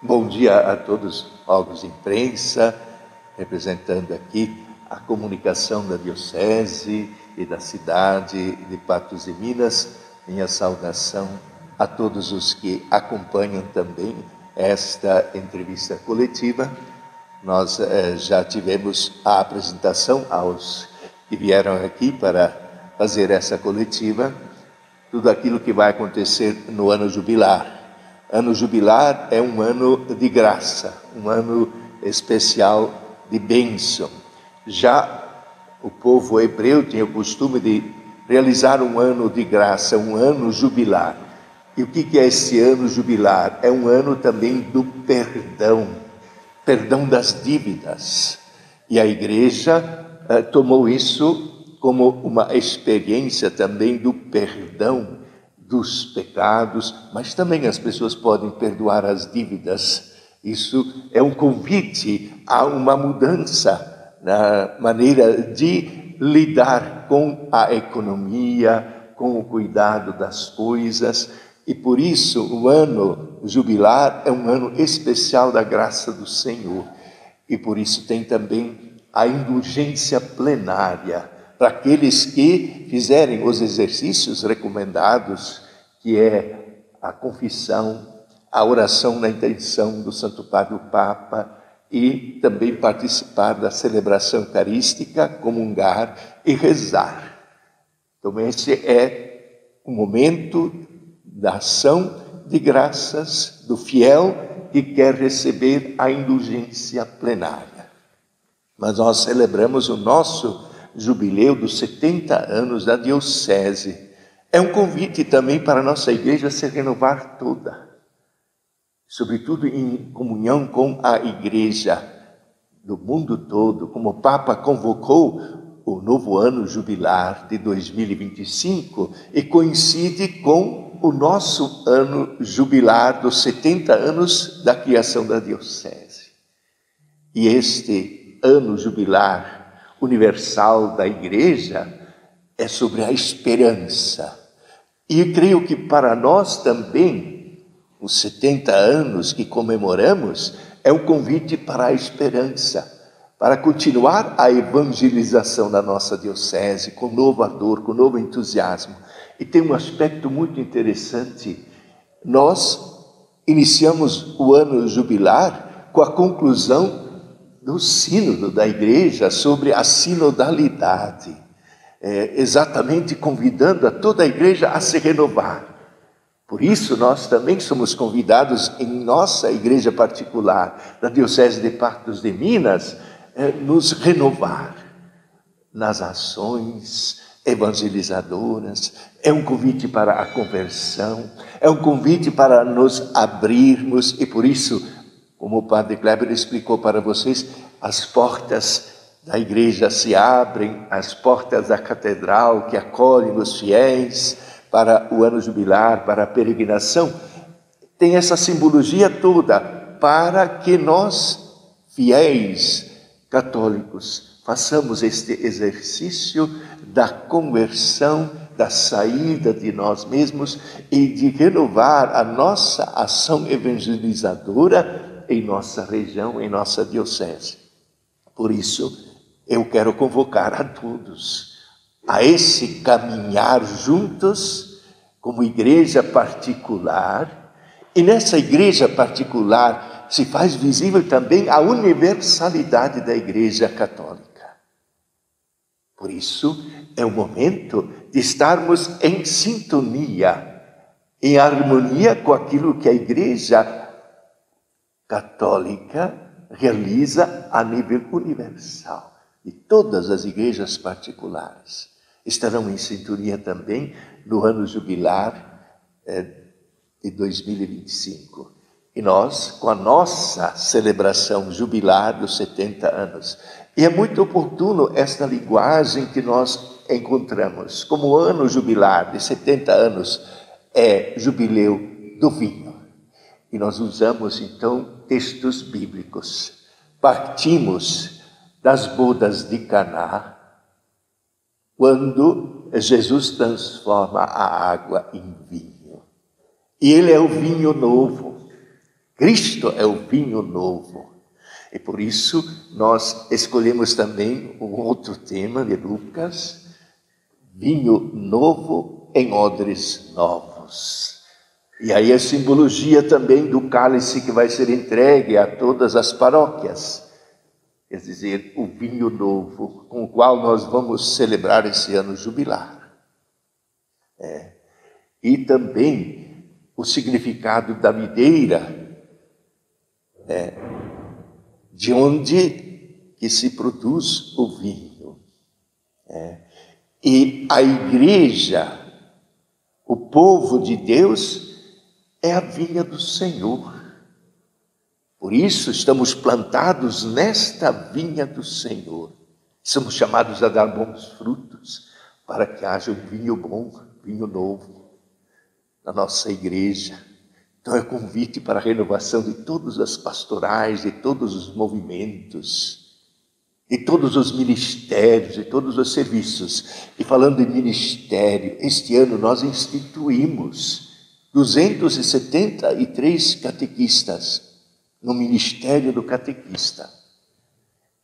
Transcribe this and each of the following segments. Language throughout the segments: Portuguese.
Bom dia a todos, órgãos de imprensa, representando aqui a comunicação da Diocese e da cidade de Patos de Minas. Minha saudação a todos os que acompanham também esta entrevista coletiva. Nós já tivemos a apresentação aos que vieram aqui para fazer essa coletiva, tudo aquilo que vai acontecer no ano jubilar. Ano jubilar é um ano de graça, um ano especial de bênção. Já o povo hebreu tinha o costume de realizar um ano de graça, um ano jubilar. E o que é esse ano jubilar? É um ano também do perdão, perdão das dívidas. E a igreja tomou isso como uma experiência também do perdão dos pecados, mas também as pessoas podem perdoar as dívidas. Isso é um convite a uma mudança na maneira de lidar com a economia, com o cuidado das coisas. E por isso o ano jubilar é um ano especial da graça do Senhor. E por isso tem também a indulgência plenária, para aqueles que fizerem os exercícios recomendados, que é a confissão, a oração na intenção do Santo Padre o Papa, e também participar da celebração eucarística, comungar e rezar. Então esse é o momento da ação de graças do fiel que quer receber a indulgência plenária. Mas nós celebramos o nosso jubileu dos 70 anos da Diocese. É um convite também para a nossa igreja se renovar toda, sobretudo em comunhão com a igreja do mundo todo, como o Papa convocou o novo ano jubilar de 2025 e coincide com o nosso ano jubilar dos 70 anos da criação da Diocese. E este ano jubilar universal da igreja é sobre a esperança. E creio que para nós também, os 70 anos que comemoramos, é um convite para a esperança, para continuar a evangelização da nossa diocese com novo ardor, com novo entusiasmo. E tem um aspecto muito interessante. Nós iniciamos o ano jubilar com a conclusão do sínodo da igreja sobre a sinodalidade, exatamente convidando a toda a igreja a se renovar. Por isso nós também somos convidados em nossa igreja particular, da Diocese de Patos de Minas, nos renovar nas ações evangelizadoras. É um convite para a conversão, é um convite para nos abrirmos e por isso, como o Padre Kleber explicou para vocês, as portas da igreja se abrem, as portas da catedral que acolhem os fiéis para o ano jubilar, para a peregrinação. Tem essa simbologia toda para que nós, fiéis católicos, façamos este exercício da conversão, da saída de nós mesmos e de renovar a nossa ação evangelizadora em nossa região, em nossa diocese. Por isso, eu quero convocar a todos a esse caminhar juntos como igreja particular. E nessa igreja particular se faz visível também a universalidade da Igreja Católica. Por isso, é o momento de estarmos em sintonia, em harmonia com aquilo que a Igreja Católica realiza a nível universal. E todas as igrejas particulares estarão em sintonia também no ano jubilar de 2025. E nós, com a nossa celebração jubilar dos 70 anos. E é muito oportuno esta linguagem que nós encontramos. Como o ano jubilar de 70 anos é jubileu do vinho. E nós usamos, então, textos bíblicos. Partimos das bodas de Caná, quando Jesus transforma a água em vinho. E ele é o vinho novo, Cristo é o vinho novo. E por isso nós escolhemos também um outro tema de Lucas, vinho novo em odres novos. E aí a simbologia também do cálice que vai ser entregue a todas as paróquias. Quer dizer, o vinho novo com o qual nós vamos celebrar esse ano jubilar. E também o significado da videira, de onde que se produz o vinho. E a igreja, o povo de Deus, é a vinha do Senhor. Por isso estamos plantados nesta vinha do Senhor. Somos chamados a dar bons frutos, para que haja um vinho bom, vinho novo, na nossa igreja. Então é convite para a renovação de todas as pastorais, de todos os movimentos, de todos os ministérios, de todos os serviços. E falando em ministério, este ano nós instituímos 273 catequistas no Ministério do Catequista.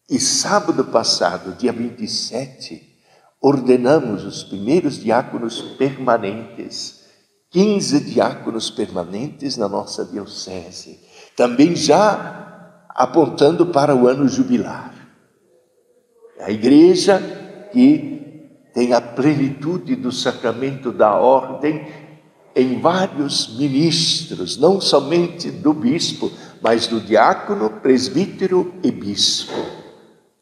E sábado passado, dia 27, ordenamos os primeiros diáconos permanentes, 15 diáconos permanentes na nossa diocese, também já apontando para o ano jubilar. A igreja que tem a plenitude do sacramento da ordem em vários ministros, não somente do bispo, mas do diácono, presbítero e bispo.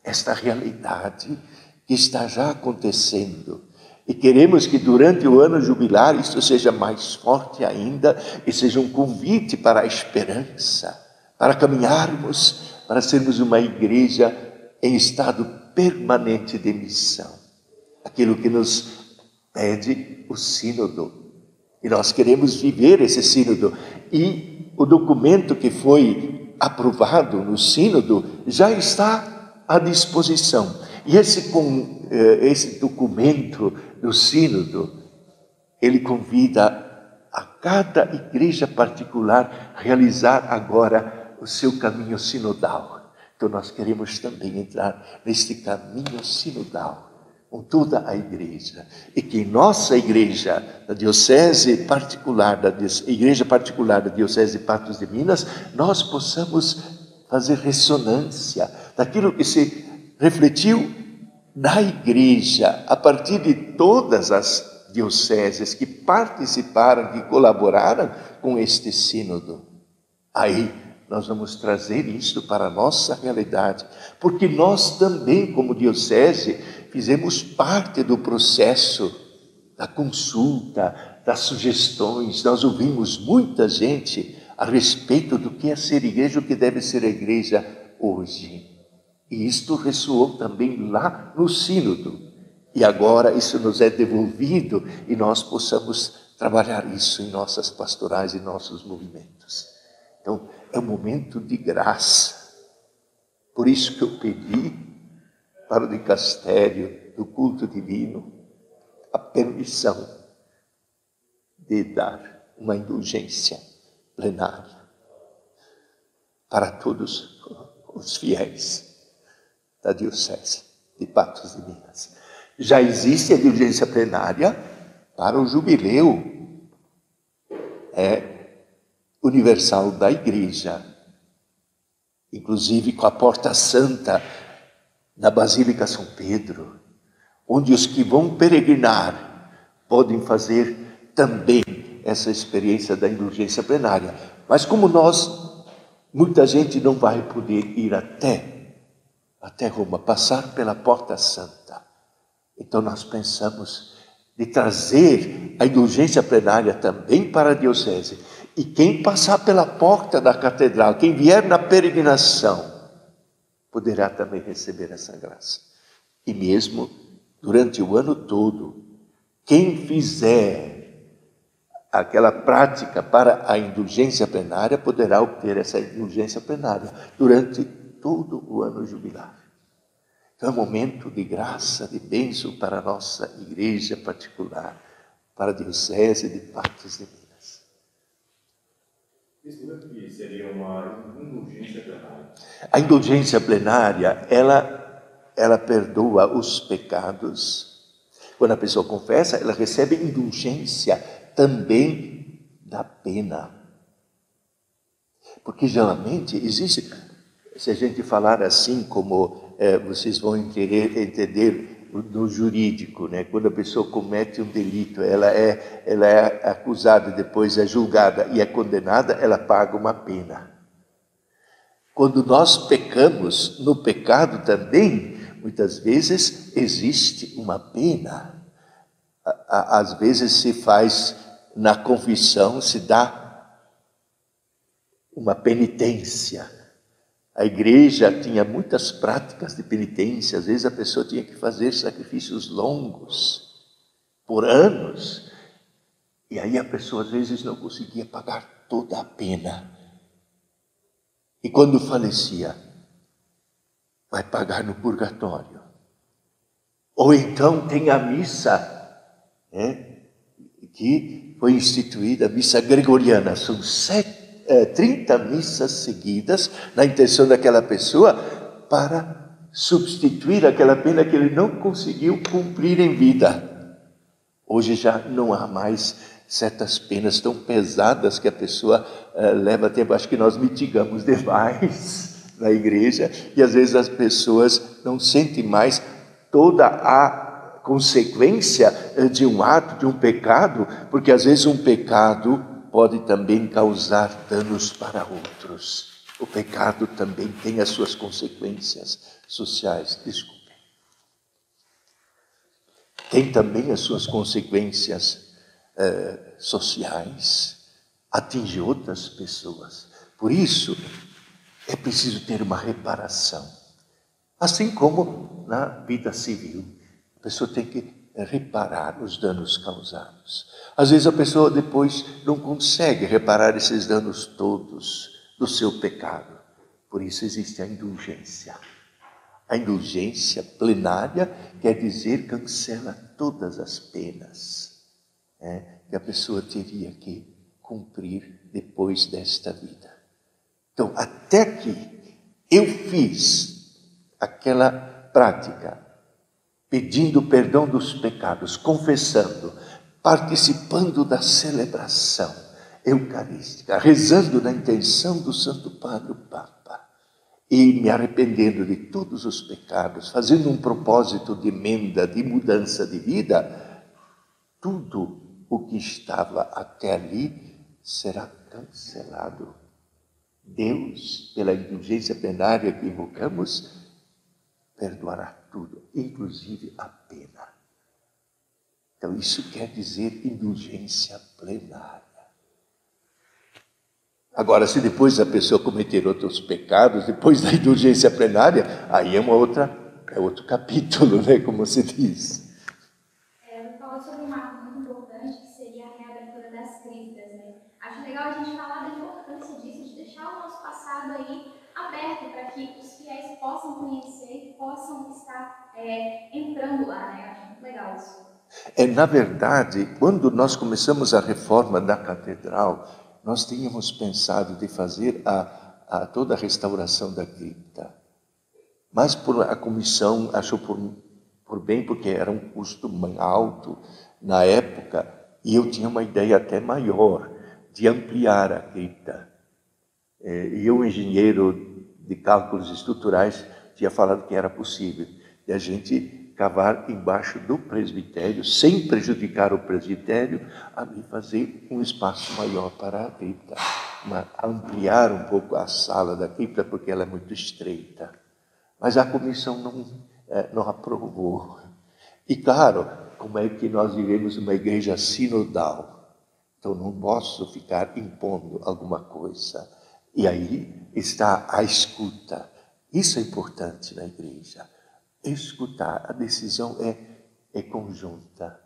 Esta realidade que está já acontecendo. E queremos que durante o ano jubilar isso seja mais forte ainda e seja um convite para a esperança, para caminharmos, para sermos uma igreja em estado permanente de missão. Aquilo que nos pede o sínodo. E nós queremos viver esse sínodo. E o documento que foi aprovado no sínodo já está à disposição. E esse documento do sínodo, ele convida a cada igreja particular a realizar agora o seu caminho sinodal. Então nós queremos também entrar neste caminho sinodal com toda a igreja. E que em nossa igreja, da diocese particular, igreja particular da diocese de Patos de Minas, nós possamos fazer ressonância daquilo que se refletiu na igreja, a partir de todas as dioceses que participaram, que colaboraram com este sínodo. Aí nós vamos trazer isso para a nossa realidade, porque nós também, como diocese, fizemos parte do processo da consulta, das sugestões. Nós ouvimos muita gente a respeito do que é ser igreja, o que deve ser a igreja hoje. E isto ressoou também lá no sínodo. E agora isso nos é devolvido e nós possamos trabalhar isso em nossas pastorais e nossos movimentos. Então, é um momento de graça. Por isso que eu pedi para o dicastério do culto divino a permissão de dar uma indulgência plenária para todos os fiéis da diocese de Patos de Minas. Já existe a indulgência plenária para o jubileu universal da igreja, inclusive com a Porta Santa na Basílica São Pedro, onde os que vão peregrinar podem fazer também essa experiência da indulgência plenária. Mas como muita gente não vai poder ir até Roma, passar pela Porta Santa. Então nós pensamos de trazer a indulgência plenária também para a diocese. E quem passar pela porta da catedral, quem vier na peregrinação, poderá também receber essa graça. E mesmo durante o ano todo, quem fizer aquela prática para a indulgência plenária, poderá obter essa indulgência plenária durante todo o ano jubilar. Então é um momento de graça, de bênção para a nossa igreja particular, para a diocese de Patos de Minas. Isso aqui seria uma indulgência plenária. A indulgência plenária, ela perdoa os pecados. Quando a pessoa confessa, ela recebe indulgência também da pena. Porque geralmente existe, se a gente falar assim como vocês vão entender no jurídico, né? Quando a pessoa comete um delito, ela é acusada, depois é julgada e é condenada, ela paga uma pena. Quando nós pecamos, no pecado também, muitas vezes existe uma pena. Às vezes se faz, na confissão, se dá uma penitência. A igreja tinha muitas práticas de penitência, às vezes a pessoa tinha que fazer sacrifícios longos, por anos, e aí a pessoa às vezes não conseguia pagar toda a pena. E quando falecia, vai pagar no purgatório. Ou então tem a missa, que foi instituída, a missa gregoriana, são 30 missas seguidas, na intenção daquela pessoa, para substituir aquela pena que ele não conseguiu cumprir em vida. Hoje já não há mais certas penas tão pesadas que a pessoa leva tempo. Acho que nós mitigamos demais na igreja, e às vezes as pessoas não sentem mais toda a consequência de um ato, de um pecado, porque às vezes um pecado pode também causar danos para outros. O pecado também tem as suas consequências sociais. Desculpe. Tem também as suas consequências sociais. Atinge outras pessoas. Por isso, é preciso ter uma reparação. Assim como na vida civil, a pessoa tem que reparar os danos causados. Às vezes a pessoa depois não consegue reparar esses danos todos do seu pecado. Por isso existe a indulgência. A indulgência plenária quer dizer cancela todas as penas que a pessoa teria que cumprir depois desta vida. Então, até que eu fiz aquela prática, pedindo perdão dos pecados, confessando, participando da celebração eucarística, rezando na intenção do Santo Padre o Papa, e me arrependendo de todos os pecados, fazendo um propósito de emenda, de mudança de vida, tudo o que estava até ali será cancelado. Deus, pela indulgência plenária que invocamos, perdoará tudo, inclusive a pena. Então isso quer dizer indulgência plenária. Agora, se depois a pessoa cometer outros pecados, depois da indulgência plenária, aí é outro capítulo, né, como se diz. Eu falo sobre um marco muito importante, que seria a reabertura das criptas, né? Acho legal a gente falar da importância disso, de deixar o nosso passado aí aberto para que os fiéis possam conhecer, possam estar entrando lá, né? Acho muito legal isso. Na verdade, quando nós começamos a reforma da catedral, nós tínhamos pensado de fazer toda a restauração da cripta. Mas a comissão achou por bem, porque era um custo alto na época, e eu tinha uma ideia até maior, de ampliar a cripta. E o engenheiro de cálculos estruturais tinha falado que era possível, de a gente cavar embaixo do presbitério, sem prejudicar o presbitério, ali fazer um espaço maior para a cripta, ampliar um pouco a sala da cripta, porque ela é muito estreita. Mas a comissão não aprovou. E claro, como é que nós vivemos uma igreja sinodal? Então não posso ficar impondo alguma coisa. E aí está a escuta. Isso é importante na igreja. Escutar, a decisão é conjunta.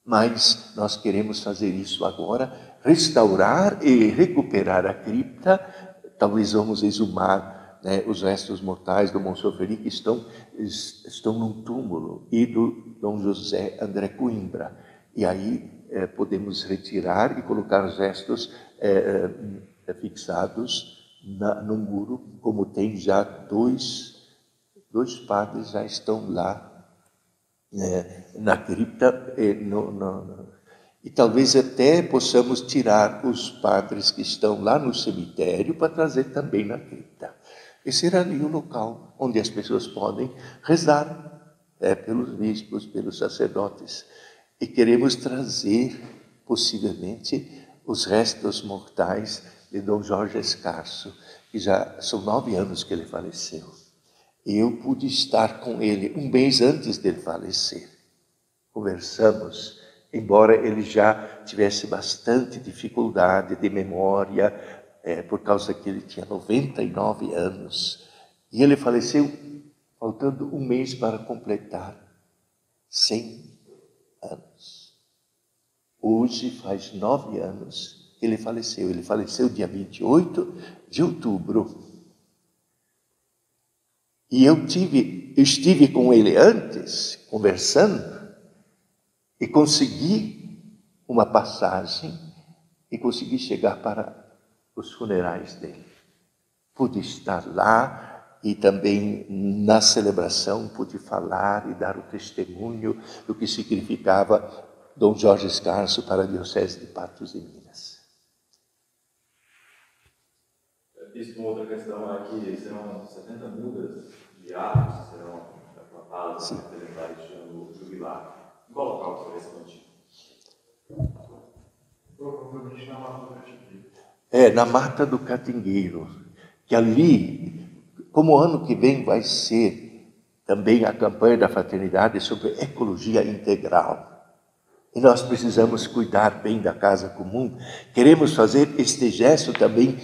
Mas nós queremos fazer isso agora, restaurar e recuperar a cripta. Talvez vamos exumar os restos mortais do Monsenhor Felipe, que estão num túmulo, e do Dom José André Coimbra. E aí podemos retirar e colocar os restos fixados no muro, como tem já dois padres já estão lá na cripta. E talvez até possamos tirar os padres que estão lá no cemitério para trazer também na cripta. Esse era ali o local onde as pessoas podem rezar pelos bispos, pelos sacerdotes. E queremos trazer, possivelmente, os restos mortais de Dom Jorge Escarso, que já são 9 anos que ele faleceu. E eu pude estar com ele um mês antes dele falecer. Conversamos, embora ele já tivesse bastante dificuldade de memória, por causa que ele tinha 99 anos. E ele faleceu faltando um mês para completar 100 anos. Hoje faz 9 anos que ele faleceu. Ele faleceu dia 28 de outubro. E eu estive com ele antes, conversando, e consegui uma passagem, e consegui chegar para os funerais dele. Pude estar lá e também na celebração pude falar e dar o testemunho do que significava Dom Jorge Escarso para a Diocese de Patos de Minas. Isso, uma outra questão é que serão 70 mudas de árvores que serão plantadas para representar este ano jubilar. Em qual local será esse plantio? Provavelmente na Mata do Catingueiro. Na Mata do Catingueiro, que ali, como o ano que vem vai ser também a campanha da fraternidade sobre ecologia integral. E nós precisamos cuidar bem da casa comum. Queremos fazer este gesto também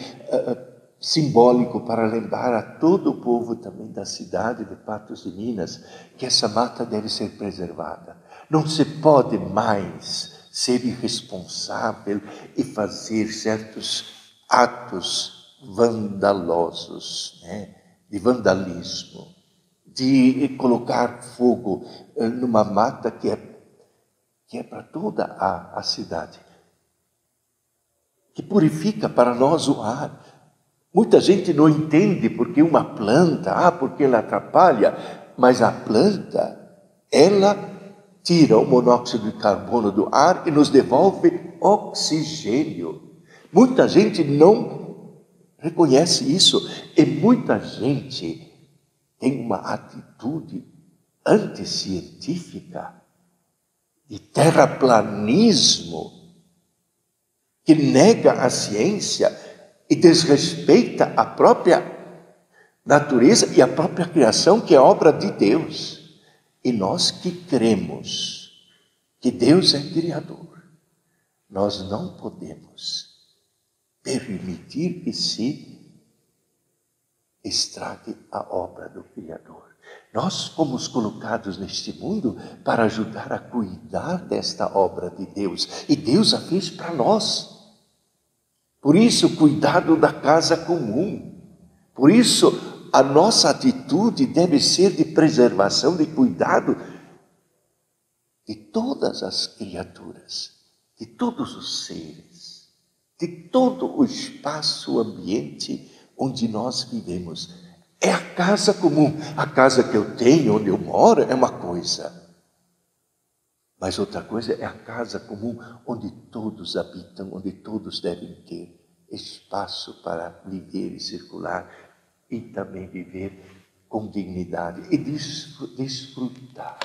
simbólico para lembrar a todo o povo também da cidade de Patos de Minas que essa mata deve ser preservada. Não se pode mais ser irresponsável e fazer certos atos vandalosos, de vandalismo, de colocar fogo numa mata que é para toda a cidade, que purifica para nós o ar. Muita gente não entende porque uma planta, porque ela atrapalha, mas a planta, ela tira o monóxido de carbono do ar e nos devolve oxigênio. Muita gente não reconhece isso e muita gente tem uma atitude anticientífica, de terraplanismo, que nega a ciência e desrespeita a própria natureza e a própria criação, que é obra de Deus. E nós que cremos que Deus é Criador, nós não podemos permitir que se estrague a obra do Criador. Nós fomos colocados neste mundo para ajudar a cuidar desta obra de Deus. E Deus a fez para nós. Por isso, cuidado da casa comum. Por isso, a nossa atitude deve ser de preservação, de cuidado de todas as criaturas, de todos os seres, de todo o espaço, o ambiente onde nós vivemos. É a casa comum. A casa que eu tenho, onde eu moro, é uma coisa. Mas outra coisa é a casa comum, onde todos habitam, onde todos devem ter espaço para viver e circular e também viver com dignidade e desfrutar.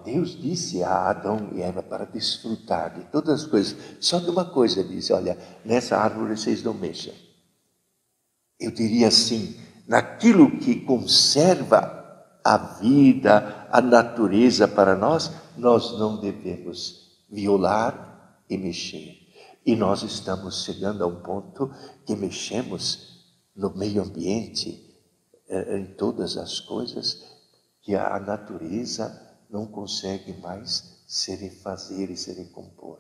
Deus disse a Adão e Eva para desfrutar de todas as coisas. Só de uma coisa ele disse: olha, nessa árvore vocês não mexam. Eu diria assim, naquilo que conserva a vida, a natureza para nós, nós não devemos violar e mexer. E nós estamos chegando a um ponto que mexemos no meio ambiente, em todas as coisas, que a natureza não consegue mais se refazer e se recompor.